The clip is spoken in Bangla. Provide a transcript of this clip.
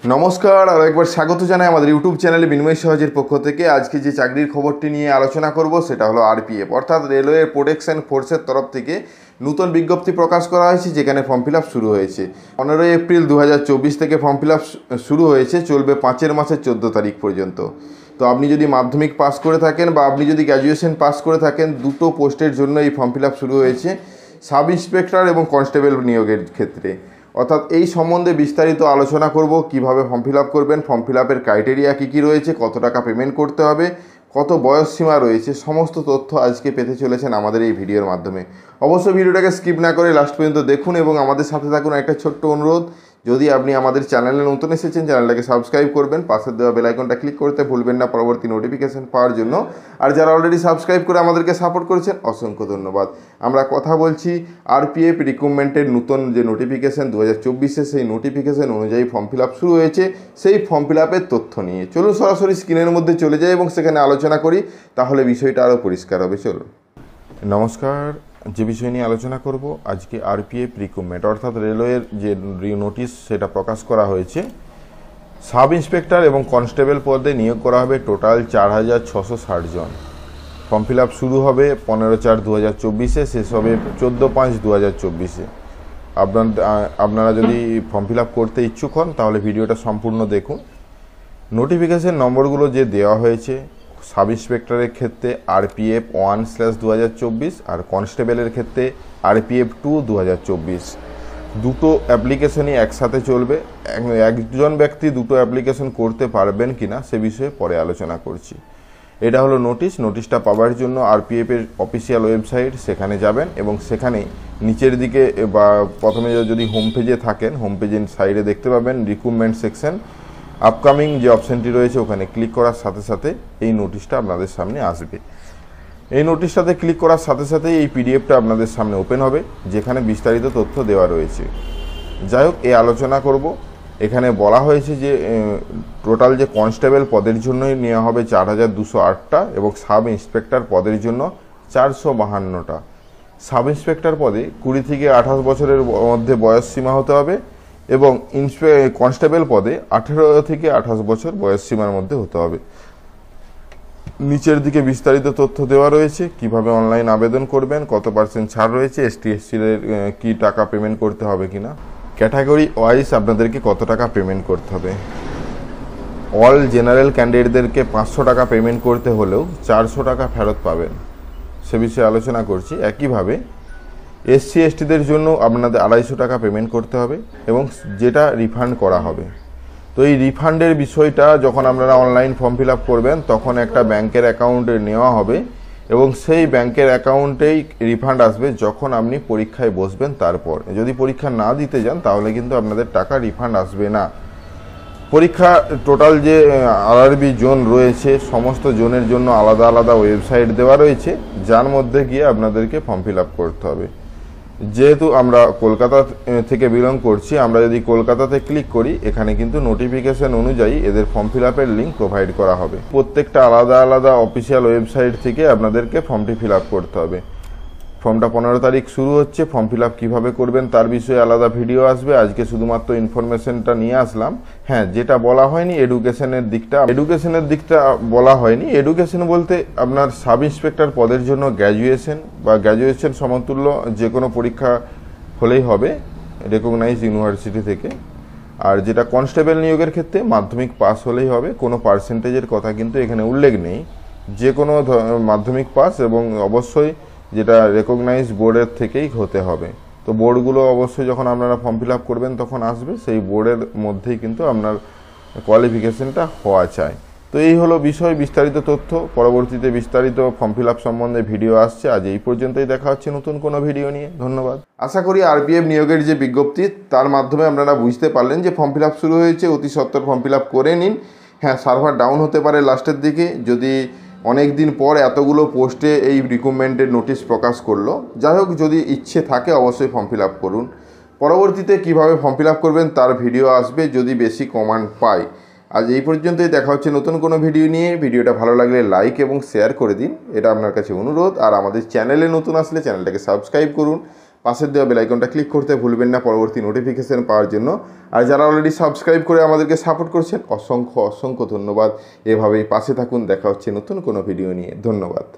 নমস্কার, আর একবার স্বাগত জানাই আমাদের ইউটিউব চ্যানেলে বিনিময় সহজের পক্ষ থেকে। আজকে যে চাকরির খবরটি নিয়ে আলোচনা করব সেটা হলো আরপিএফ অর্থাৎ রেলওয়ে প্রোটেকশন ফোর্সের তরফ থেকে নতুন বিজ্ঞপ্তি প্রকাশ করা হয়েছে, যেখানে ফর্ম ফিল আপ শুরু হয়েছে 15 এপ্রিল 2024 থেকে। ফর্ম ফিল আপ শুরু হয়েছে, চলবে 5 মাসের 14 তারিখ পর্যন্ত। তো আপনি যদি মাধ্যমিক পাস করে থাকেন বা আপনি যদি গ্র্যাজুয়েশন পাস করে থাকেন, দুটো পোস্টের জন্য এই ফর্ম ফিল আপ শুরু হয়েছে, সাব ইন্সপেক্টর এবং কনস্টেবল নিয়োগের ক্ষেত্রে। অর্থাৎ এই সম্বন্ধে বিস্তারিত আলোচনা করব, কিভাবে ফর্ম ফিল আপ করবেন, ফর্ম ফিল আপের ক্রাইটেরিয়া কী কী রয়েছে, কত টাকা পেমেন্ট করতে হবে, কত বয়স সীমা রয়েছে, সমস্ত তথ্য আজকে পেতে চলেছেন আমাদের এই ভিডিওর মাধ্যমে। অবশ্যই ভিডিওটাকে স্কিপ না করে লাস্ট পর্যন্ত দেখুন এবং আমাদের সাথে থাকুন। একটা ছোট্ট অনুরোধ, যদি আপনি আমাদের চ্যানেলে নতুন এসেছেন, চ্যানেলটাকে সাবস্ক্রাইব করবেন, পাশের দেওয়া বেল আইকনটা ক্লিক করতে ভুলবেন না পরবর্তী নোটিফিকেশন পাওয়ার জন্য। আর যারা অলরেডি সাবস্ক্রাইব করে আমাদেরকে সাপোর্ট করেছেন, অসংখ্য ধন্যবাদ। আমরা কথা বলছি আরপিএফ রিক্রুটমেন্টের নতুন যে নোটিফিকেশন 2024-এ, সেই নোটিফিকেশন অনুযায়ী ফর্ম ফিল আপ শুরু হয়েছে, সেই ফর্ম ফিল আপের তথ্য নিয়ে চলুন সরাসরি স্ক্রিনের মধ্যে চলে যাই এবং সেখানে আলোচনা করি, তাহলে বিষয়টা আরও পরিষ্কার হবে। চলুন। নমস্কার, যে বিষয় নিয়ে আলোচনা করব আজকে আরপিএফ রিক্রুটমেন্ট অর্থাৎ রেলওয়ের যে নোটিশ সেটা প্রকাশ করা হয়েছে। সাব ইন্সপেক্টর এবং কনস্টেবল পদে নিয়োগ করা হবে টোটাল 4660 জন। ফর্ম ফিল আপ শুরু হবে 15/4/2024-এ, শেষ হবে 14/5/2024-এ। আপনারা যদি ফর্ম ফিল আপ করতে ইচ্ছুক হন তাহলে ভিডিওটা সম্পূর্ণ দেখুন। নোটিফিকেশন নম্বরগুলো যে দেওয়া হয়েছে, সাব ইন্সপেক্টরের ক্ষেত্রে আরপিএফ 1/2024 আর কনস্টেবলের ক্ষেত্রে আরপিএফ 2/2024। দুটো অ্যাপ্লিকেশনই একসাথে চলবে। একজন ব্যক্তি দুটো অ্যাপ্লিকেশন করতে পারবেন কিনা সে বিষয়ে পরে আলোচনা করছি। এটা হলো নোটিশটা পাওয়ার জন্য আরপিএফের অফিসিয়াল ওয়েবসাইট, সেখানে যাবেন এবং সেখানে নিচের দিকে বা প্রথমে যদি হোম পেজে থাকেন, হোম পেজের সাইডে দেখতে পাবেন রিক্রুটমেন্ট সেকশন। আপকামিং যে অপশানটি রয়েছে ওখানে ক্লিক করার সাথে সাথে এই নোটিশটা আপনাদের সামনে আসবে। এই নোটিশটাতে ক্লিক করার সাথে সাথে এই পিডিএফটা আপনাদের সামনে ওপেন হবে, যেখানে বিস্তারিত তথ্য দেওয়া রয়েছে। যাই হোক, এই আলোচনা করব। এখানে বলা হয়েছে যে টোটাল যে কনস্টেবল পদের জন্যই নেওয়া হবে 4208টা এবং সাব ইন্সপেক্টর পদের জন্য 452টা। সাব ইন্সপেক্টর পদে 20 থেকে 28 বছরের মধ্যে বয়স সীমা হতে হবে এবং কনস্টেবল পদে 18 থেকে 28 বছর বয়স সীমার মধ্যে হতে হবে। নিচের দিকে বিস্তারিত তথ্য দেওয়া রয়েছে, কিভাবে অনলাইন আবেদন করবেন, কত % ছাড় রয়েছে, এসটি/এসসিদের কি টাকা পেমেন্ট করতে হবে কিনা, ক্যাটাগরি ওয়াইজ আপনাদেরকে কত টাকা পেমেন্ট করতে হবে। অল জেনারেল ক্যান্ডিডেটদেরকে 500 টাকা পেমেন্ট করতে হলেও 400 টাকা ফেরত পাবেন, সে বিষয়ে আলোচনা করছি। একইভাবে এসসি/এসটিদের জন্য আপনাদের 250 টাকা পেমেন্ট করতে হবে এবং যেটা রিফান্ড করা হবে। তো এই রিফান্ডের বিষয়টা যখন আপনারা অনলাইন ফর্ম ফিল আপ করবেন তখন একটা ব্যাংকের অ্যাকাউন্টে নেওয়া হবে এবং সেই ব্যাংকের অ্যাকাউন্টেই রিফান্ড আসবে যখন আপনি পরীক্ষায় বসবেন। তারপর যদি পরীক্ষা না দিতে যান তাহলে কিন্তু আপনাদের টাকা রিফান্ড আসবে না। পরীক্ষা টোটাল যে আরআরবি জোন রয়েছে, সমস্ত জোনের জন্য আলাদা আলাদা ওয়েবসাইট দেওয়া রয়েছে, যার মধ্যে গিয়ে আপনাদেরকে ফর্ম ফিল আপ করতে হবে। যেহেতু আমরা কলকাতা থেকে বিলং করছি, আমরা যদি কলকাতাতে ক্লিক করি এখানে কিন্তু নোটিফিকেশন অনুযায়ী এদের ফর্ম ফিল আপের লিঙ্ক প্রোভাইড করা হবে। প্রত্যেকটা আলাদা আলাদা অফিসিয়াল ওয়েবসাইট থেকে আপনাদেরকে ফর্মটি ফিল আপ করতে হবে। ফর্মটা 15 তারিখ শুরু হচ্ছে। ফর্ম ফিল আপ কীভাবে করবেন তার বিষয়ে আলাদা ভিডিও আসবে। আজকে শুধুমাত্র ইনফরমেশনটা নিয়ে আসলাম। হ্যাঁ, যেটা বলা হয়নি এডুকেশনের দিকটা বলা হয়নি। এডুকেশন বলতে আপনার সাব ইন্সপেক্টর পদের জন্য গ্র্যাজুয়েশন বা গ্র্যাজুয়েশন সমতুল্য যে কোনো পরীক্ষা হলেই হবে রেকগনাইজ ইউনিভার্সিটি থেকে। আর যেটা কনস্টেবল নিয়োগের ক্ষেত্রে মাধ্যমিক পাস হলেই হবে, কোনো পার্সেন্টেজের কথা কিন্তু এখানে উল্লেখ নেই। যে কোনো মাধ্যমিক পাস এবং অবশ্যই যেটা রেকগনাইজ বোর্ডের থেকেই হতে হবে। তো বোর্ডগুলো অবশ্যই যখন আপনারা ফর্ম ফিল আপ করবেন তখন আসবে, সেই বোর্ডের মধ্যেই কিন্তু আপনার কোয়ালিফিকেশনটা হওয়া চাই। তো এই হলো বিষয়, বিস্তারিত তথ্য। পরবর্তীতে বিস্তারিত ফর্ম ফিল আপ সম্বন্ধে ভিডিও আসছে। আজ এই পর্যন্তই, দেখা হচ্ছে নতুন কোনো ভিডিও নিয়ে। ধন্যবাদ। আশা করি আরপিএফ নিয়োগের যে বিজ্ঞপ্তি তার মাধ্যমে আপনারা বুঝতে পারলেন যে ফর্ম ফিল আপ শুরু হয়েছে। অতি সত্বর ফর্ম ফিল আপ করে নিন। হ্যাঁ, সার্ভার ডাউন হতে পারে লাস্টের দিকে, যদি অনেক দিন পর এতগুলো পোস্টে এই রিক্রুটমেন্টের নোটিশ প্রকাশ করলো। যাই হোক, যদি ইচ্ছে থাকে অবশ্যই ফর্ম ফিল আপ করুন। পরবর্তীতে কিভাবে ফর্ম ফিল আপ করবেন তার ভিডিও আসবে যদি বেশি কমান্ড পাই। আজ এই পর্যন্তই, দেখা হচ্ছে নতুন কোনো ভিডিও নিয়ে। ভিডিওটা ভালো লাগলে লাইক এবং শেয়ার করে দিন, এটা আপনার কাছে অনুরোধ। আর আমাদের চ্যানেলে নতুন আসলে চ্যানেলটাকে সাবস্ক্রাইব করুন, পাশের দেওয়া বেল আইকনটা ক্লিক করতে ভুলবেন না পরবর্তী নোটিফিকেশন পাওয়ার জন্য। আর যারা অলরেডি সাবস্ক্রাইব করে আমাদেরকে সাপোর্ট করছেন অসংখ্য অসংখ্য ধন্যবাদ। এভাবেই পাশে থাকুন। দেখা হচ্ছে নতুন কোনো ভিডিও নিয়ে। ধন্যবাদ।